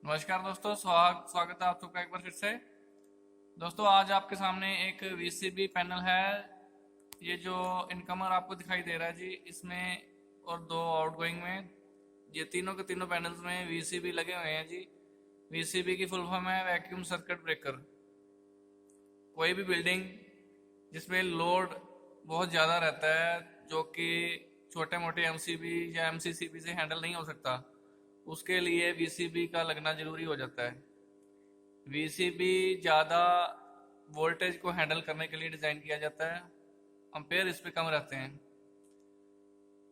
नमस्कार दोस्तों, स्वागत है आप सबका एक बार फिर से। दोस्तों, आज आपके सामने एक वीसीबी पैनल है। ये जो इनकमर आपको दिखाई दे रहा है जी, इसमें और दो आउटगोइंग में, ये तीनों के तीनों पैनल्स में वीसीबी लगे हुए हैं जी। वीसीबी की फुल फॉर्म है वैक्यूम सर्किट ब्रेकर। कोई भी बिल्डिंग जिसमें लोड बहुत ज़्यादा रहता है, जो कि छोटे मोटे एमसीबी या एमसीसीबी से हैंडल नहीं हो सकता, उसके लिए वीसीबी का लगना जरूरी हो जाता है। वीसीबी ज़्यादा वोल्टेज को हैंडल करने के लिए डिज़ाइन किया जाता है। अम्पेयर इस पे कम रहते हैं।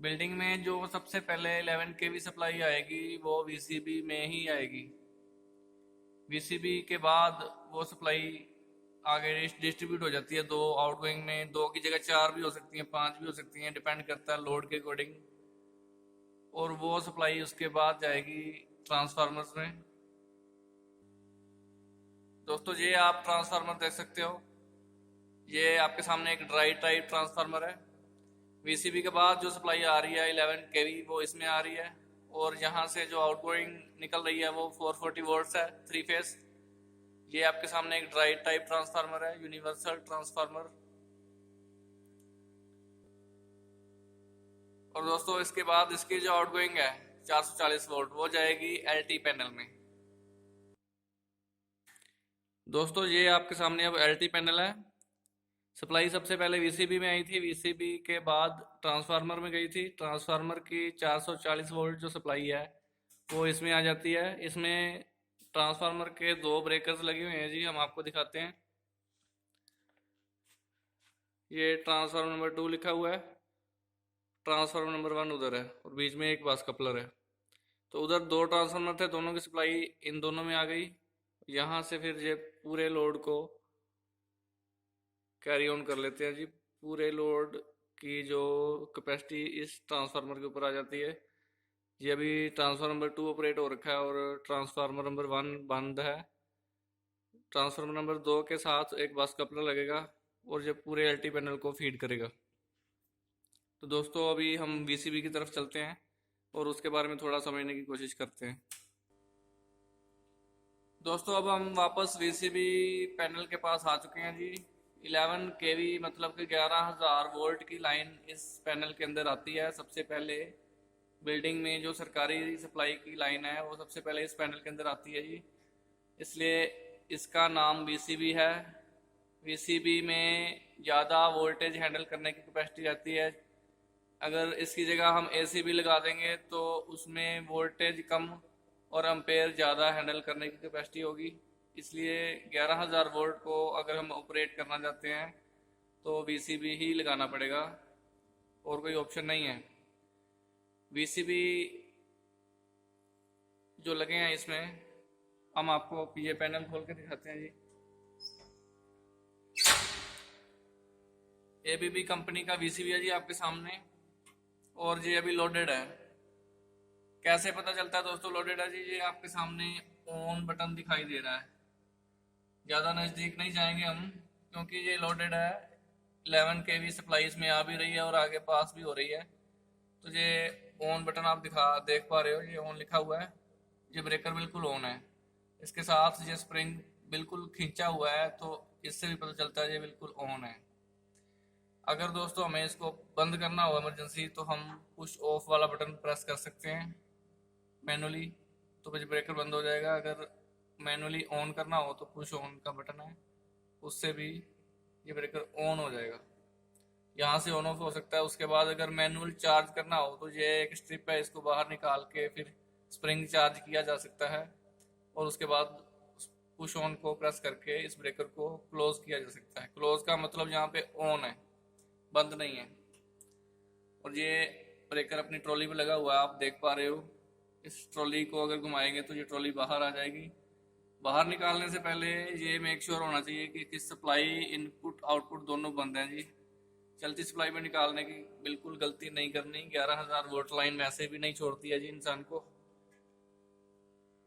बिल्डिंग में जो सबसे पहले 11 केवी सप्लाई आएगी वो वीसीबी में ही आएगी। वीसीबी के बाद वो सप्लाई आगे डिस्ट्रीब्यूट हो जाती है दो आउटगोइंग में। दो की जगह चार भी हो सकती हैं, पांच भी हो सकती हैं, डिपेंड करता है लोड के अकॉर्डिंग। और वो सप्लाई उसके बाद जाएगी ट्रांसफार्मर्स में। दोस्तों, ये आप ट्रांसफार्मर देख सकते हो। ये आपके सामने एक ड्राई टाइप ट्रांसफार्मर है। वीसीबी के बाद जो सप्लाई आ रही है 11 केवी वो इसमें आ रही है, और यहाँ से जो आउटगोइंग निकल रही है वो 440 वोल्ट्स है, थ्री फेस। ये आपके सामने एक ड्राई टाइप ट्रांसफार्मर है, यूनिवर्सल ट्रांसफार्मर। और दोस्तों, इसके बाद इसकी जो आउटगोइंग है 440 वोल्ट, वो जाएगी एलटी पैनल में। दोस्तों, ये आपके सामने अब एलटी पैनल है। सप्लाई सबसे पहले वीसीबी में आई थी, वीसीबी के बाद ट्रांसफार्मर में गई थी। ट्रांसफार्मर की 440 वोल्ट जो सप्लाई है वो इसमें आ जाती है। इसमें ट्रांसफार्मर के दो ब्रेकर्स लगे हुए हैं जी, हम आपको दिखाते हैं। ये ट्रांसफार्मर नंबर 2 लिखा हुआ है, ट्रांसफार्मर नंबर 1 उधर है, और बीच में एक बस कपलर है। तो उधर दो ट्रांसफार्मर थे, दोनों की सप्लाई इन दोनों में आ गई। यहाँ से फिर ये पूरे लोड को कैरी ऑन कर लेते हैं जी। पूरे लोड की जो कैपेसिटी इस ट्रांसफार्मर के ऊपर आ जाती है। ये अभी ट्रांसफार्मर नंबर 2 ऑपरेट हो रखा है और ट्रांसफार्मर नंबर 1 बंद है। ट्रांसफार्मर नंबर 2 के साथ एक बस कपलर लगेगा और ये पूरे एलटी पैनल को फीड करेगा। तो दोस्तों, अभी हम वीसीबी की तरफ चलते हैं और उसके बारे में थोड़ा समझने की कोशिश करते हैं। दोस्तों, अब हम वापस वीसीबी पैनल के पास आ चुके हैं जी। 11 केवी मतलब कि 11,000 वोल्ट की लाइन इस पैनल के अंदर आती है। सबसे पहले बिल्डिंग में जो सरकारी सप्लाई की लाइन है वो सबसे पहले इस पैनल के अंदर आती है जी, इसलिए इसका नाम वीसीबी है। वीसीबी में ज़्यादा वोल्टेज हैंडल करने की कैपेसिटी रहती है। अगर इसकी जगह हम एसी भी लगा देंगे तो उसमें वोल्टेज कम और एम्पेयर ज़्यादा हैंडल करने की कैपेसिटी होगी। इसलिए 11,000 वोल्ट को अगर हम ऑपरेट करना चाहते हैं तो वीसीबी ही लगाना पड़ेगा, और कोई ऑप्शन नहीं है। वीसीबी जो लगे हैं इसमें, हम आपको ये पैनल खोल के दिखाते हैं जी। एबीबी कंपनी का वीसीबी है जी आपके सामने, और ये अभी लोडेड है। कैसे पता चलता है दोस्तों लोडेड है जी? ये आपके सामने ऑन बटन दिखाई दे रहा है। ज़्यादा नज़दीक नहीं जाएंगे हम, क्योंकि ये लोडेड है। 11 केवी सप्लाई इसमें आ भी रही है और आगे पास भी हो रही है। तो ये ऑन बटन आप देख पा रहे हो, ये ऑन लिखा हुआ है। ये ब्रेकर बिल्कुल ऑन है। इसके साथ ये स्प्रिंग बिल्कुल खींचा हुआ है, तो इससे भी पता चलता है ये बिल्कुल ऑन है। अगर दोस्तों हमें इसको बंद करना हो इमरजेंसी, तो हम पुश ऑफ वाला बटन प्रेस कर सकते हैं मैनुअली, तो फिर ब्रेकर बंद हो जाएगा। अगर मैनुअली ऑन करना हो तो पुश ऑन का बटन है, उससे भी ये ब्रेकर ऑन हो जाएगा। यहाँ से ऑन ऑफ हो सकता है। उसके बाद अगर मैनुअल चार्ज करना हो तो ये एक स्ट्रिप है, इसको बाहर निकाल के फिर स्प्रिंग चार्ज किया जा सकता है, और उसके बाद पुश ऑन को प्रेस करके इस ब्रेकर को क्लोज किया जा सकता है। क्लोज का मतलब यहाँ पे ऑन है, बंद नहीं है। और ये ब्रेकर अपनी ट्रॉली पे लगा हुआ है, आप देख पा रहे हो। इस ट्रॉली को अगर घुमाएंगे तो ये ट्रॉली बाहर आ जाएगी। बाहर निकालने से पहले ये मेक श्योर होना चाहिए कि सप्लाई इनपुट आउटपुट दोनों बंद हैं जी। चलती सप्लाई में निकालने की बिल्कुल गलती नहीं करनी। 11,000 वोल्ट लाइन वैसे भी नहीं छोड़ती है जी इंसान को।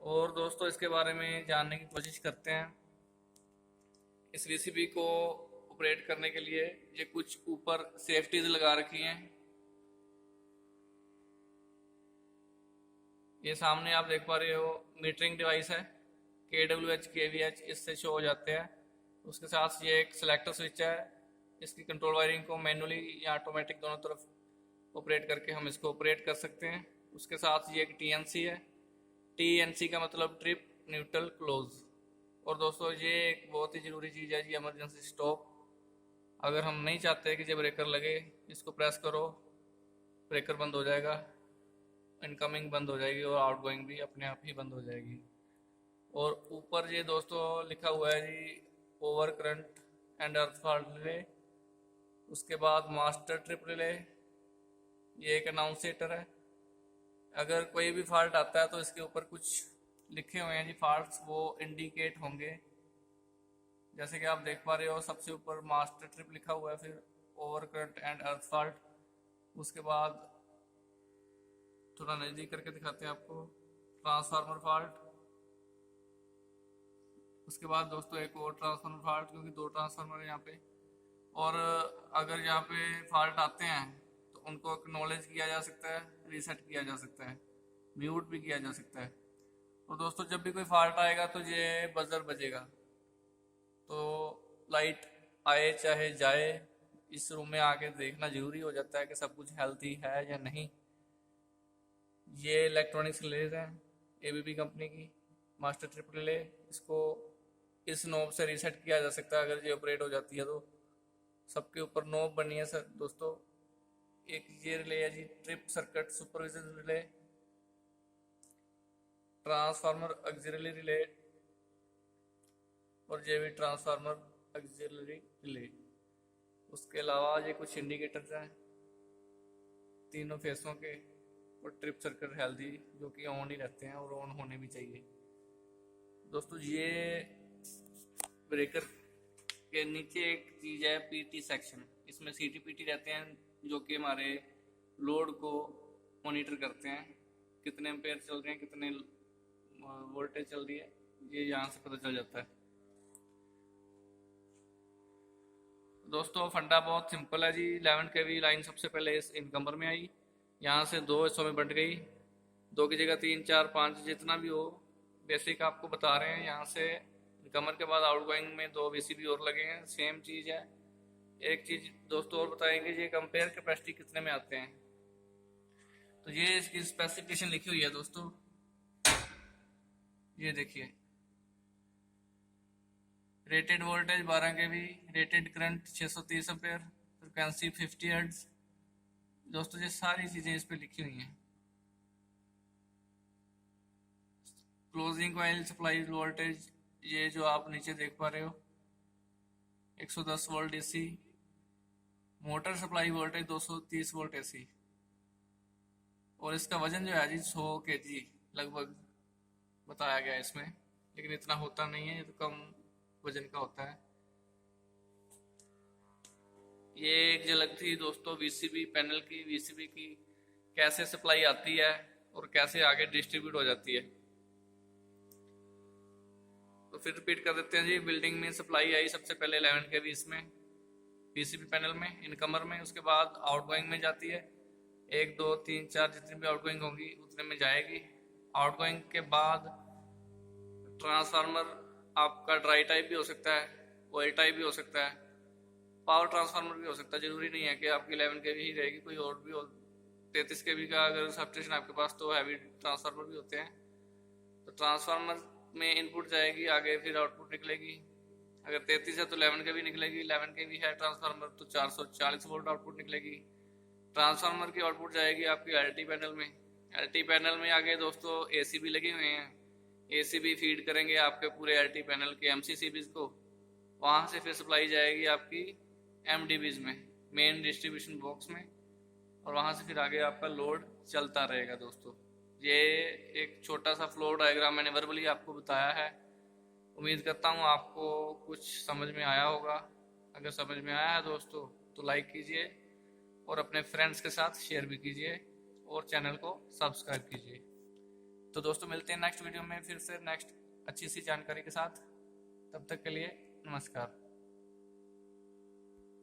और दोस्तों, इसके बारे में जानने की कोशिश करते हैं। इस वीसीबी को ऑपरेट करने के लिए ये कुछ ऊपर सेफ्टीज लगा रखी हैं। ये सामने आप देख पा रहे हो मीटरिंग डिवाइस है, KWH KVH इससे शो हो जाते हैं। उसके साथ ये एक सिलेक्टर स्विच है, इसकी कंट्रोल वायरिंग को मैनुअली या ऑटोमेटिक दोनों तरफ ऑपरेट करके हम इसको ऑपरेट कर सकते हैं। उसके साथ ये एक TNC है, TNC का मतलब ट्रिप न्यूट्रल क्लोज। और दोस्तों ये एक बहुत ही ज़रूरी चीज़ है जी, इमरजेंसी स्टॉप। अगर हम नहीं चाहते कि जब ब्रेकर लगे इसको प्रेस करो, ब्रेकर बंद हो जाएगा, इनकमिंग बंद हो जाएगी और आउटगोइंग भी अपने आप ही बंद हो जाएगी। और ऊपर ये दोस्तों लिखा हुआ है जी over current and earth fault relay. उसके बाद मास्टर ट्रिप रिले, ये एक अनाउंसिएटर है। अगर कोई भी फॉल्ट आता है तो इसके ऊपर कुछ लिखे हुए हैं जी फॉल्ट्स, वो इंडिकेट होंगे। जैसे कि आप देख पा रहे हो सबसे ऊपर मास्टर ट्रिप लिखा हुआ है, फिर over current and earth fault. उसके बाद थोड़ा नज़दीक करके दिखाते हैं आपको, ट्रांसफार्मर फॉल्ट। उसके बाद दोस्तों एक और ट्रांसफार्मर फॉल्ट, क्योंकि 2 ट्रांसफार्मर है यहाँ पे। और अगर यहाँ पे फॉल्ट आते हैं तो उनको एक्नॉलेज किया जा सकता है, रीसेट किया जा सकता है, म्यूट भी किया जा सकता है। और दोस्तों जब भी कोई फॉल्ट आएगा तो ये बजर बजेगा, तो लाइट आए चाहे जाए इस रूम में आके देखना जरूरी हो जाता है कि सब कुछ हेल्थी है या नहीं। ये इलेक्ट्रॉनिक्स रिलेज है ABB कंपनी की, मास्टर ट्रिप रिले। इसको इस नॉब से रीसेट किया जा सकता है अगर ये ऑपरेट हो जाती है तो। सबके ऊपर नॉब बनी है सर दोस्तों। एक ये रिले है जी trip circuit supervision relay, transformer auxiliary relay और ये भी ट्रांसफार्मर ऑक्सिलरी रिले। उसके अलावा ये कुछ इंडिकेटर्स हैं तीनों फेसों के, और ट्रिप सर्किट हेल्दी जो कि ऑन ही रहते हैं और ऑन होने भी चाहिए। दोस्तों ये ब्रेकर के नीचे एक चीज़ है PT सेक्शन, इसमें CTPT रहते हैं जो कि हमारे लोड को मॉनिटर करते हैं, कितने एम्पेयर चल रहे हैं, कितने वोल्टेज चल रही है, ये यहाँ से पता चल जाता है। दोस्तों फंडा बहुत सिंपल है जी। 11 kV लाइन सबसे पहले इस इनकमर में आई, यहाँ से 2 हिस्सों में बंट गई, 2 की जगह 3 4 5 जितना भी हो, बेसिक आपको बता रहे हैं। यहाँ से इनकमर के बाद आउटगोइंग में 2 VCB और लगे हैं, सेम चीज़ है। एक चीज़ दोस्तों और बताएंगे, ये कंपेयर कैपेसिटी कितने में आते हैं, तो ये इसकी स्पेसिफिकेशन लिखी हुई है दोस्तों। ये देखिए, rated voltage 12 kV, rated current 630 ampere, frequency 50 hertz. दोस्तों ये सारी चीज़ें इस पे लिखी हुई हैं। क्लोजिंग कॉइल सप्लाई वोल्टेज ये जो आप नीचे देख पा रहे हो 110 volt AC, motor supply voltage 230 volt AC। और इसका वजन जो है जी 100 kg लगभग बताया गया है इसमें, लेकिन इतना होता नहीं है, ये तो कम वजन का होता है। ये एक झलक थी दोस्तों VCB पैनल की, VCB की कैसे सप्लाई आती है और कैसे आगे डिस्ट्रीब्यूट हो जाती है। तो फिर रिपीट कर देते हैं जी। बिल्डिंग में सप्लाई आई सबसे पहले 11 kV इसमें VCB पैनल में, इनकमर में, उसके बाद आउटगोइंग में जाती है, 1 2 3 4 जितनी भी आउटगोइंग होंगी उतने में जाएगी। आउटगोइंग के बाद ट्रांसफार्मर आपका ड्राई टाइप भी हो सकता है, ऑयल टाइप भी हो सकता है, पावर ट्रांसफार्मर भी हो सकता है। जरूरी नहीं है कि आपकी 11 kV ही रहेगी, कोई और भी हो। 33 kV का अगर सबस्टेशन आपके पास तो हैवी ट्रांसफार्मर भी होते हैं। तो ट्रांसफार्मर में इनपुट जाएगी, आगे फिर आउटपुट निकलेगी। अगर 33 है तो 11 kV निकलेगी, 11 kV है ट्रांसफार्मर तो 440 वोल्ट आउटपुट निकलेगी। ट्रांसफार्मर की आउटपुट जाएगी आपकी LT पैनल में। LT पैनल में आगे दोस्तों AC भी लगे हुए हैं, AC भी फीड करेंगे आपके पूरे LT पैनल के MCCBs को। वहाँ से फिर सप्लाई जाएगी आपकी MDBs में, मेन डिस्ट्रीब्यूशन बॉक्स में, और वहाँ से फिर आगे आपका लोड चलता रहेगा दोस्तों। ये एक छोटा सा फ्लो डायग्राम मैंने वर्बली आपको बताया है। उम्मीद करता हूँ आपको कुछ समझ में आया होगा। अगर समझ में आया है दोस्तों तो लाइक कीजिए और अपने फ्रेंड्स के साथ शेयर भी कीजिए और चैनल को सब्सक्राइब कीजिए। तो दोस्तों मिलते हैं नेक्स्ट वीडियो में फिर से नेक्स्ट अच्छी सी जानकारी के साथ। तब तक के लिए नमस्कार।